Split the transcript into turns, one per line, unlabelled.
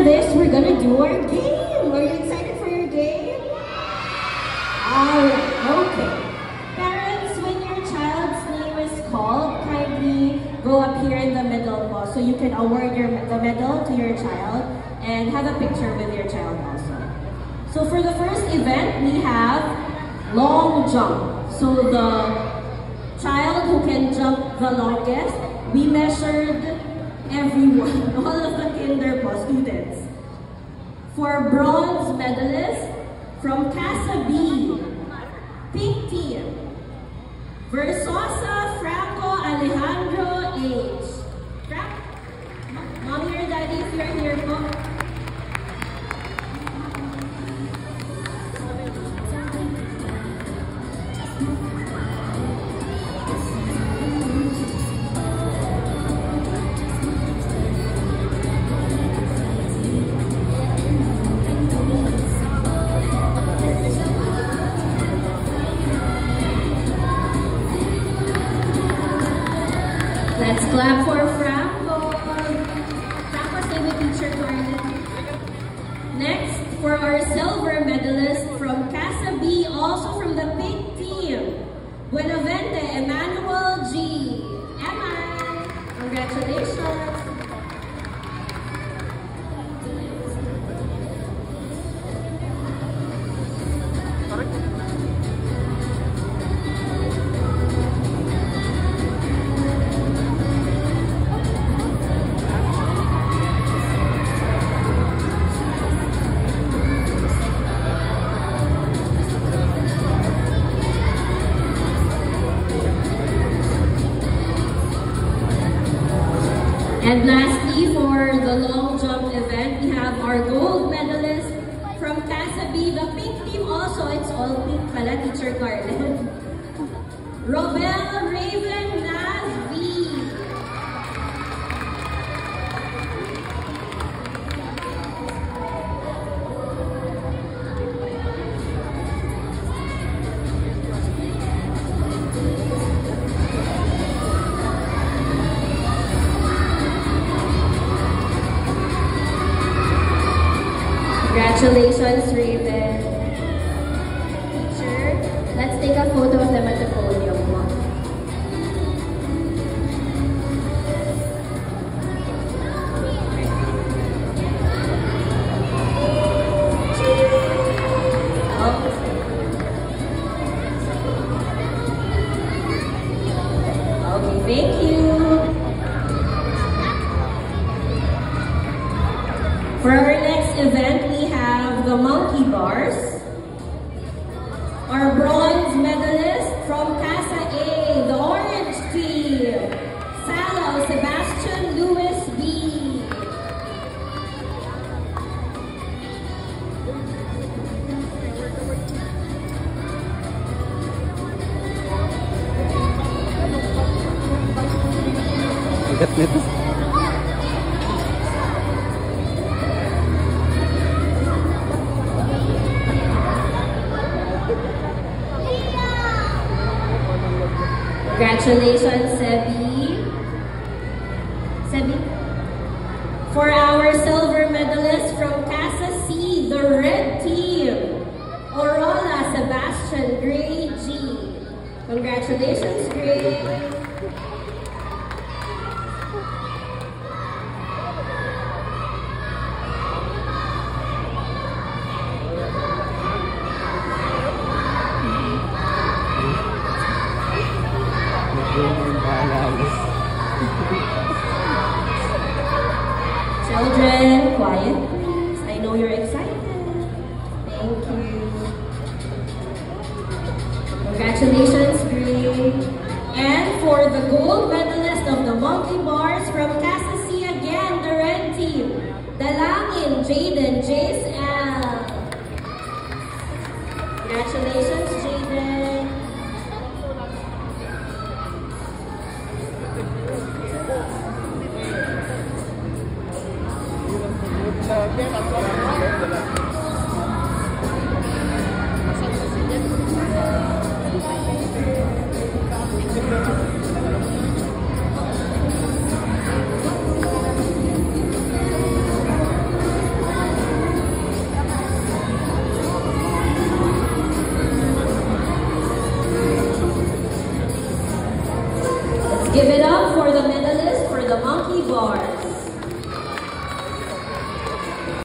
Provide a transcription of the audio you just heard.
this, we're gonna do our game. Are you excited for your game? Alright, okay. Parents, when your child's name is called, kindly go up here in the middle po, so you can award the medal to your child and have a picture with your child also. So for the first event, we have long jump. So the child who can jump the longest, we measured everyone, all of the kinder students. For bronze medalist from Casa B, pink team, Versosa Franco Alejandro H. Mommy or daddy, if you're here po. Let's clap for Franco. Franco, stay with teacher Carly. Next, for our silver medalist from Casa B, also from the pink team, Buenavente Emmanuel G. Emma, congratulations. And lastly, for the long jump event, we have our gold medalist from Casa B, the pink team also. It's all pink pala, Teacher Carlen. Robel Raven Nasby. Congratulations, Raven. Teacher, let's take a photo of them at the podium. Okay, thank you. For our next event, we have the monkey bars. Our bronze medalist from Casa A, the orange team, Salo Sebastian Lewis B. Congratulations, Sebi. Sebi. For our silver medalist from Casa C, the red team, Aurora Sebastian Gray G. Congratulations, Gray. Children, quiet please. I know you're excited. Thank you. Congratulations, Gray. And for the gold medalist of the monkey bars from Casa C again, the red team, Dalangin Jaden Jace L. Congratulations, Jaden. Give it up for the medalist for the monkey bars.